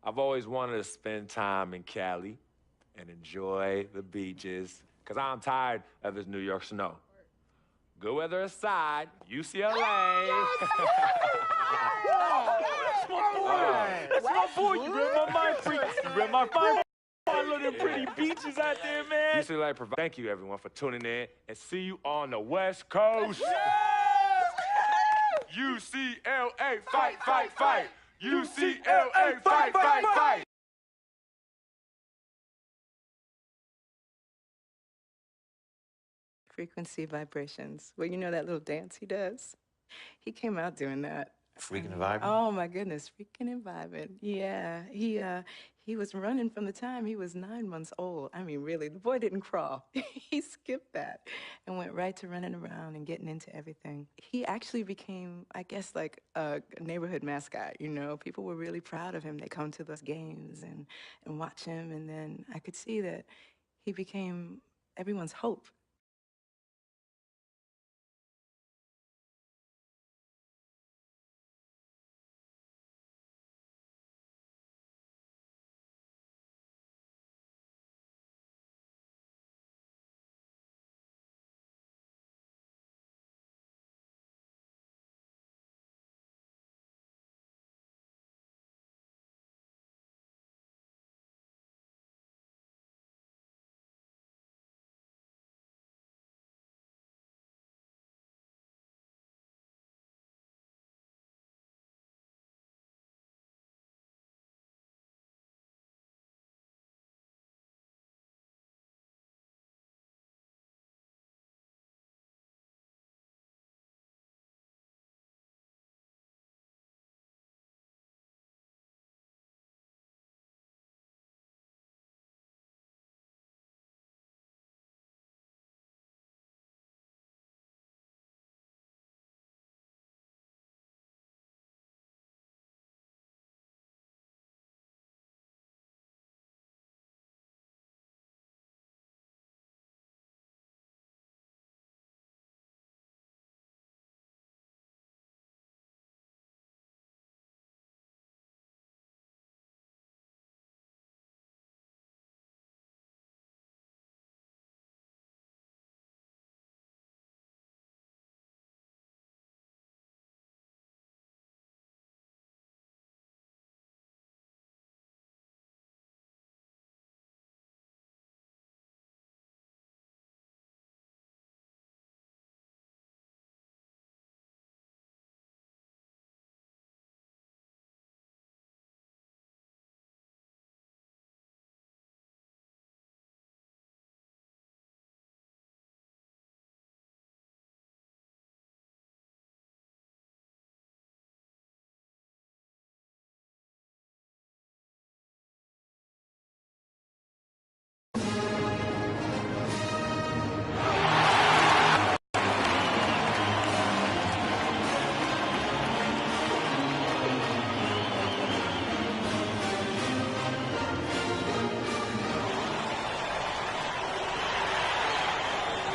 I've always wanted to spend time in Cali and enjoy the beaches, because I'm tired of this New York snow. Good weather aside, UCLA. That's my boy. You read my mind, freak. You read my mind. I love them pretty beaches out there, man. UCLA provides. Thank you, everyone, for tuning in, and see you on the West Coast. UCLA, fight, fight, fight. UCLA, fight, fight, fight. Frequency vibrations. Well, you know that little dance he does? He came out doing that. Freaking and vibing? Oh, my goodness. Freaking and vibing. Yeah. He was running from the time he was 9 months old. I mean, really, the boy didn't crawl. He skipped that and went right to running around and getting into everything. He actually became, I guess, like a neighborhood mascot, you know? People were really proud of him. They come to the games and watch him, and then I could see that he became everyone's hope.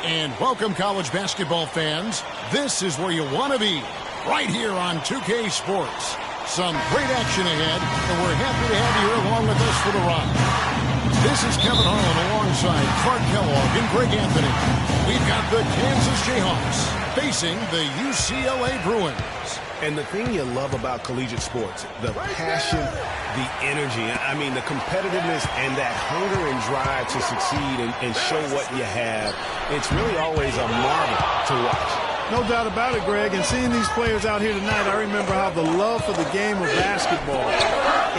And welcome, college basketball fans. This is where you want to be, right here on 2K Sports. Some great action ahead, and we're happy to have you here along with us for the ride. This is Kevin Harlan alongside Clark Kellogg and Greg Anthony. We've got the Kansas Jayhawks facing the UCLA Bruins. And the thing you love about collegiate sports, the passion, the energy, I mean, the competitiveness and that hunger and drive to succeed and show what you have, it's really always a marvel to watch. No doubt about it, Greg. And seeing these players out here tonight, I remember how the love for the game of basketball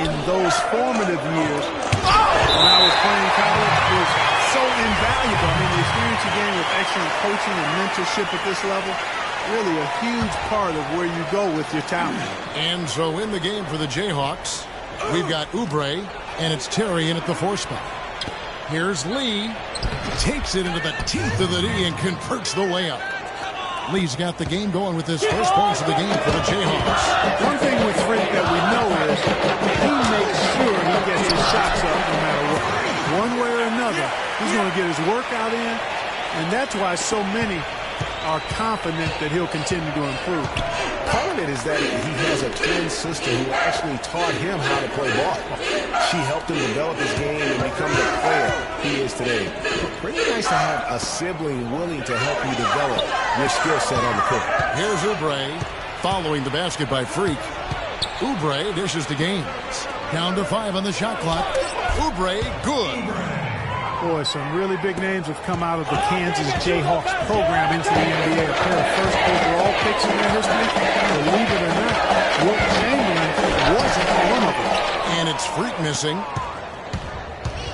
in those formative years when I was playing college was so invaluable. I mean, the experience you gain with excellent coaching and mentorship at this level, really a huge part of where you go with your talent. And so in the game for the Jayhawks, we've got Oubre, and it's Terry in at the 4 spot. Here's Lee, takes it into the teeth of the D and converts the layup. Lee's got the game going with his first points of the game for the Jayhawks. One thing with Freak that we know is he makes sure he gets his shots up no matter what. One way or another, he's going to get his workout in, and that's why so many are confident that he'll continue to improve. Part of it is that he has a twin sister who actually taught him how to play ball. She helped him develop his game and become the player he is today. Pretty nice to have a sibling willing to help you develop your skill set on the court. Here's Oubre following the basket by Freak. Oubre dishes to Gaines. Down to 5 on the shot clock. Oubre, good. Boy, some really big names have come out of the Kansas Jayhawks program into the NBA. A pair of first overall picks in their history. Believe it or not, Wilt Chamberlain wasn't one of them. And it's Freak missing.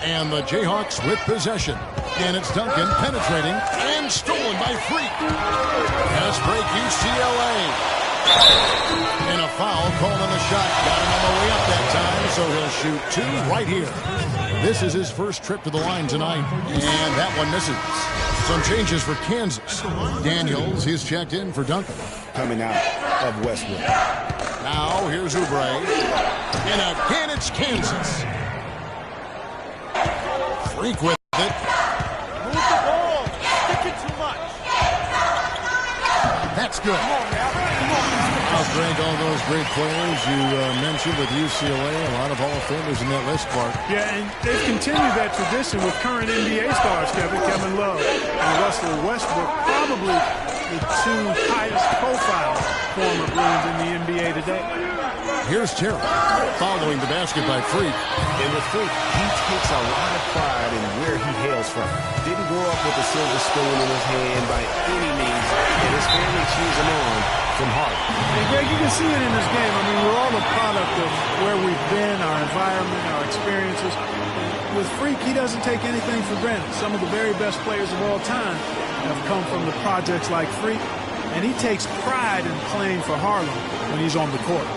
And the Jayhawks with possession. And it's Duncan penetrating and stolen by Freak. Fast break UCLA. And a foul called on the shot. Got him on the way up that time, so he'll shoot 2 right here. This is his first trip to the line tonight, and that one misses. Some changes for Kansas. Daniels, he's checked in for Duncan. Coming out of Westwood. Now, here's Oubre. And again, it's Kansas. Freak with it. Move the ball. Stick it too much. That's good. Now, Greg, all those great players you mentioned with UCLA, a lot of Hall of Famers in that list, Clark. Yeah, and they've continued that tradition with current NBA stars, Kevin Love and Russell Westbrook, probably the 2 highest profile former Bruins in the NBA today. Here's Terry following the basket by Freak. And with Freak, he takes a lot of pride in where he hails from. Didn't grow up with a silver spoon in his hand by any means, and his family cheers him on from heart. And Greg, you can see it in this game. I mean, we're all a product of where we've been, our environment, our experiences. With Freak, he doesn't take anything for granted. Some of the very best players of all time have come from the projects like Freak, and he takes pride in playing for Harlem when he's on the court.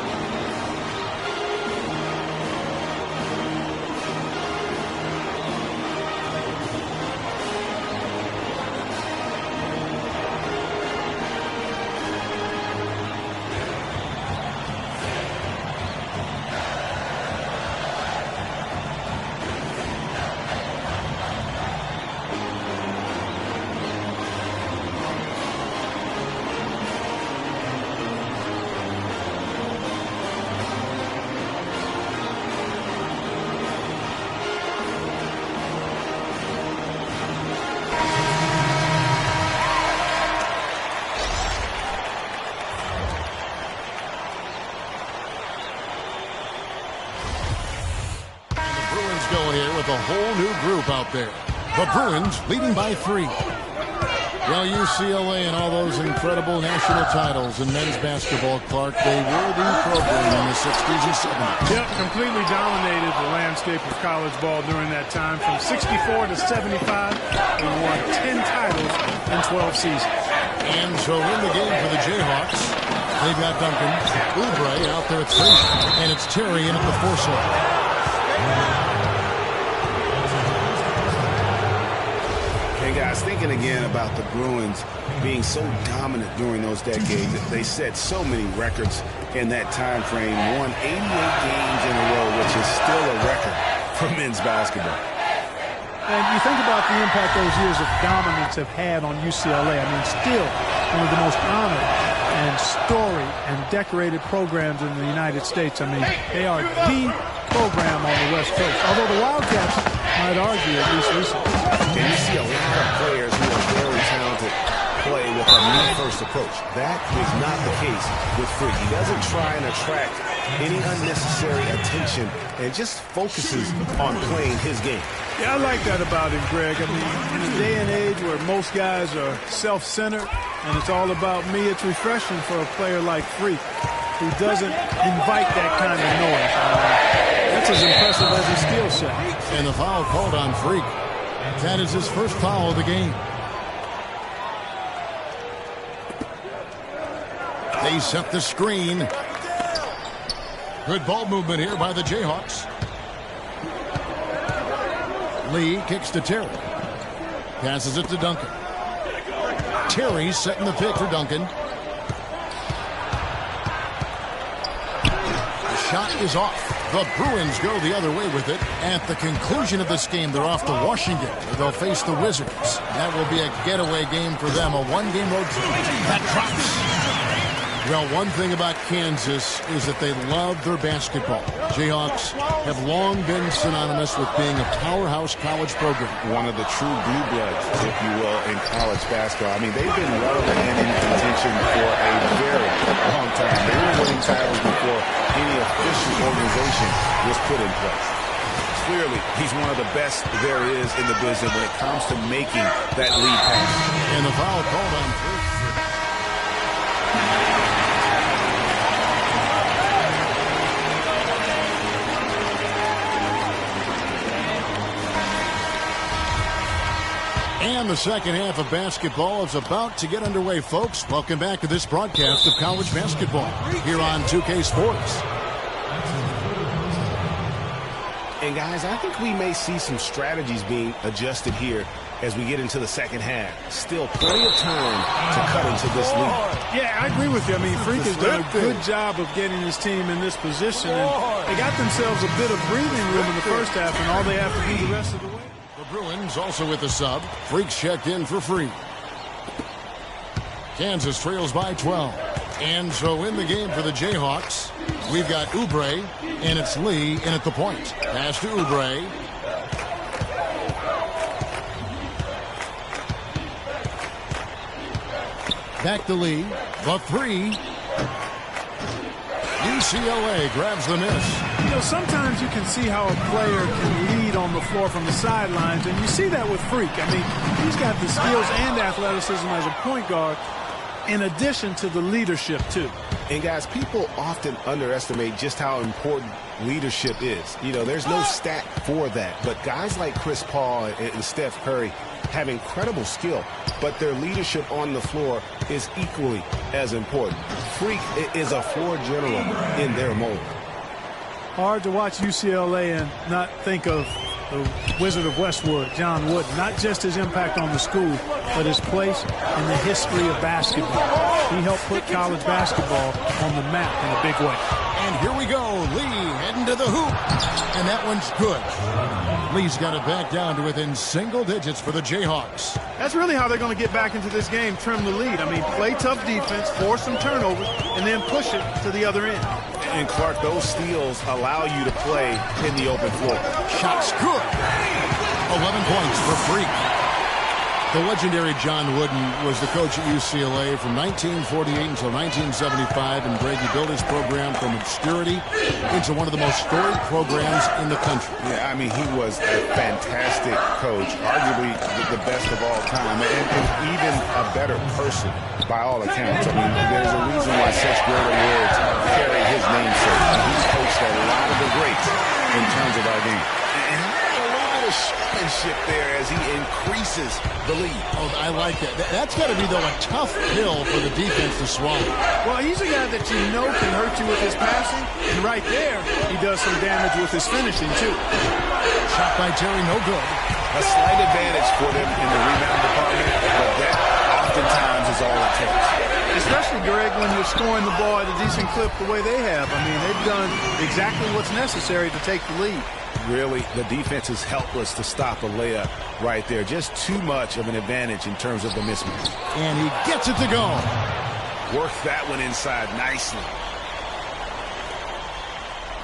A whole new group out there. The Bruins leading by 3. Well, UCLA and all those incredible national titles in men's basketball, Clark, they were the program in the 60s and 70s. Yep, completely dominated the landscape of college ball during that time. From 64 to 75, they won 10 titles in 12 seasons. And so in the game for the Jayhawks, they've got Duncan, Oubre out there at 3, and it's Terry in at the 4 slot. Hey guys, thinking again about the Bruins being so dominant during those decades, they set so many records in that time frame, won 88 games in a row, which is still a record for men's basketball. And you think about the impact those years of dominance have had on UCLA. I mean, still one of the most honored and storied and decorated programs in the United States. I mean, they are the program on the West Coast, although the Wildcats might argue, at least recently. And you see a lot of players who are very talented play with a me-first approach. That is not the case with Freak. He doesn't try and attract any unnecessary attention and just focuses on playing his game. Yeah, I like that about him, Greg. I mean, in a day and age where most guys are self-centered and it's all about me, it's refreshing for a player like Freak who doesn't invite that kind of noise. That's as impressive as his skill set. And the foul called on Freak. That is his first foul of the game. They set the screen. Good ball movement here by the Jayhawks. Lee kicks to Terry. Passes it to Duncan. Terry setting the pick for Duncan. The shot is off. The Bruins go the other way with it. At the conclusion of this game, they're off to Washington, where they'll face the Wizards. That will be a getaway game for them, a one-game road trip. That drops. Well, one thing about Kansas is that they love their basketball. Jayhawks have long been synonymous with being a powerhouse college program. One of the true blue bloods, if you will, in college basketball. I mean, they've been relevant and in contention for a very long time. They were winning titles before any official organization was put in place. Clearly, he's one of the best there is in the business when it comes to making that lead pass. And the foul called on Freak. And the second half of basketball is about to get underway, folks. Welcome back to this broadcast of college basketball here on 2K Sports. And guys, I think we may see some strategies being adjusted here as we get into the second half. Still plenty of time to cut into this lead. Yeah, I agree with you. I mean, Freak has done a good job of getting his team in this position, and they got themselves a bit of breathing room in the first half, and all they have to do the rest of the way. The Bruins also with the sub. Freaks checked in for free. Kansas trails by 12. And so in the game for the Jayhawks, we've got Oubre, and it's Lee in at the point. Pass to Oubre. Back to Lee. The three. UCLA grabs the miss. You know, sometimes you can see how a player can lead on the floor from the sidelines, and you see that with Freak. I mean, he's got the skills and athleticism as a point guard, in addition to the leadership, too. And, guys, people often underestimate just how important leadership is. You know, there's no stat for that. But guys like Chris Paul and Steph Curry have incredible skill, but their leadership on the floor is equally as important. Freak is a floor general in their mold. Hard to watch UCLA and not think of the Wizard of Westwood, John Wooden. Not just his impact on the school, but his place in the history of basketball. He helped put college basketball on the map in a big way. And here we go. Lee heading to the hoop. And that one's good. Lee's got it back down to within single digits for the Jayhawks. That's really how they're going to get back into this game, trim the lead. I mean, play tough defense, force some turnovers, and then push it to the other end. And, Clark, those steals allow you to play in the open floor. Shot's good. 11 points for Freak. The legendary John Wooden was the coach at UCLA from 1948 until 1975, and Greg, he built his program from obscurity into one of the most storied programs in the country. Yeah, I mean, he was a fantastic coach, arguably the best of all time, and even a better person by all accounts. I mean, there's a reason why such great awards carry his namesake. He's coached a lot of the greats in terms of our game. And a little bit of showmanship there as he increases the lead. Oh, I like that. That's got to be, though, a tough pill for the defense to swallow. Well, he's a guy that you know can hurt you with his passing, and right there, he does some damage with his finishing, too. Shot by Terry, no good. A slight advantage for them in the rebound department, but that oftentimes is all it takes. Especially, Greg, when you're scoring the ball at a decent clip the way they have. I mean, they've done exactly what's necessary to take the lead. Really, the defense is helpless to stop a layup right there. Just too much of an advantage in terms of the mismatch. And he gets it to go. Worked that one inside nicely.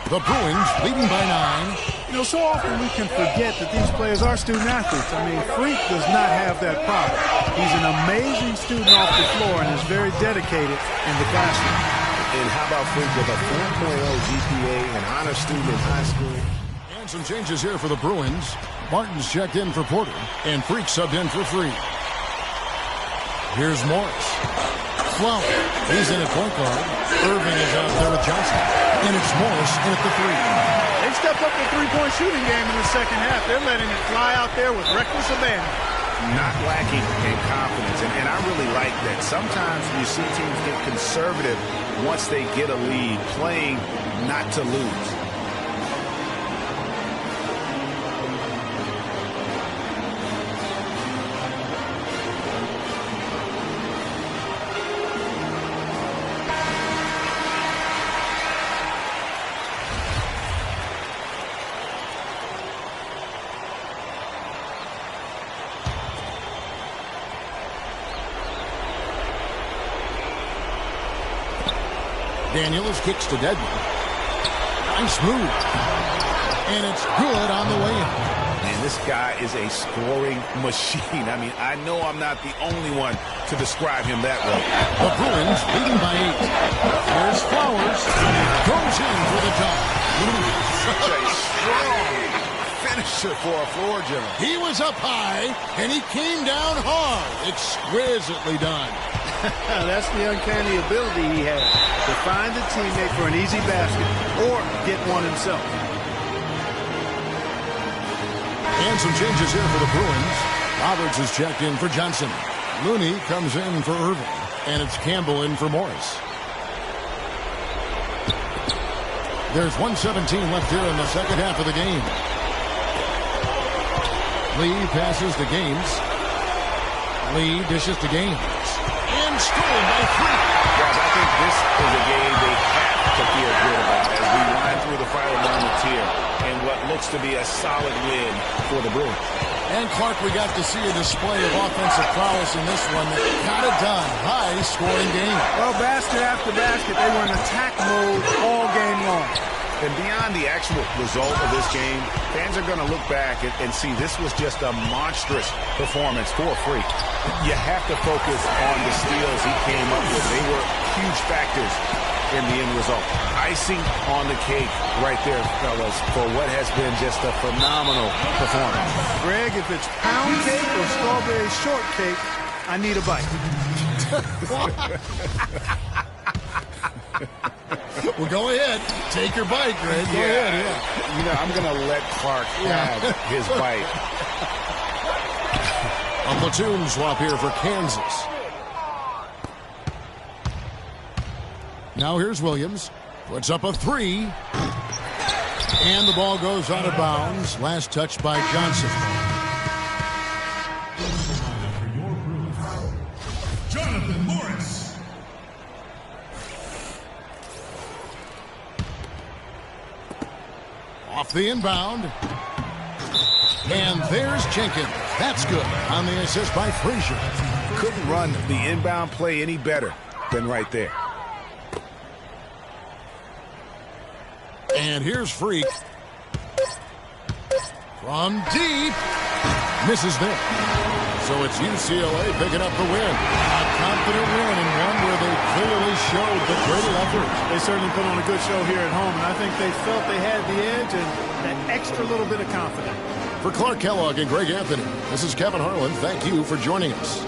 The Bruins leading by 9. You know, so often we can forget that these players are student athletes. I mean, Freak does not have that problem. He's an amazing student off the floor and is very dedicated in the classroom. And how about Freak with a 4.0 GPA, an honor student in high school? And some changes here for the Bruins. Martin's checked in for Porter, and Freak subbed in for free. Here's Morris. Flower, he's in at point guard. Irving is out there with Johnson. And it's Morris in at the 3. They've stepped up their three-point shooting game in the second half. They're letting it fly out there with reckless abandon. Not lacking in confidence, and I really like that. Sometimes you see teams get conservative once they get a lead, playing not to lose. Daniels kicks to Dedman. Nice move. And it's good on the way in. Man, this guy is a scoring machine. I mean, I know I'm not the only one to describe him that way. The Bruins leading by 8. Here's Flowers. Goes in for the top. Such a strong finisher for a floor general. He was up high, and he came down hard. Exquisitely done. That's the uncanny ability he has to find a teammate for an easy basket or get one himself. And some changes here for the Bruins. Roberts is checked in for Johnson. Looney comes in for Irving. And it's Campbell in for Morris. There's 1:17 left here in the second half of the game. Lee passes to Gaines. Lee dishes to Gaines. And stolen by Freak. Guys, I think this is a game they have to feel good about as we wind through the final moments here in what looks to be a solid win for the Bruins. And Clark, we got to see a display of offensive prowess in this one that got it done. High-scoring game. Well, basket after basket, they were in attack mode all game long. And beyond the actual result of this game, fans are going to look back and see this was just a monstrous performance for Freak. You have to focus on the steals he came up with. They were huge factors in the end result. Icing on the cake right there, fellas, for what has been just a phenomenal performance. Greg, if it's pound cake or strawberry shortcake, I need a bite. Well, go ahead. Take your bite, Greg. Go ahead, yeah. You know, I'm going to let Clark have his bite. A platoon swap here for Kansas. Now here's Williams. Puts up a 3. And the ball goes out of bounds. Last touch by Johnson. Jonathan Morris. Off the inbound. And there's Jenkins. That's good on the assist by Frazier. Couldn't run the inbound play any better than right there. And here's Freak. From deep. Misses there. So it's UCLA picking up the win. A confident win and one where they clearly showed the greater effort. They certainly put on a good show here at home, and I think they felt they had the edge and that extra little bit of confidence. For Clark Kellogg and Greg Anthony, this is Kevin Harlan. Thank you for joining us.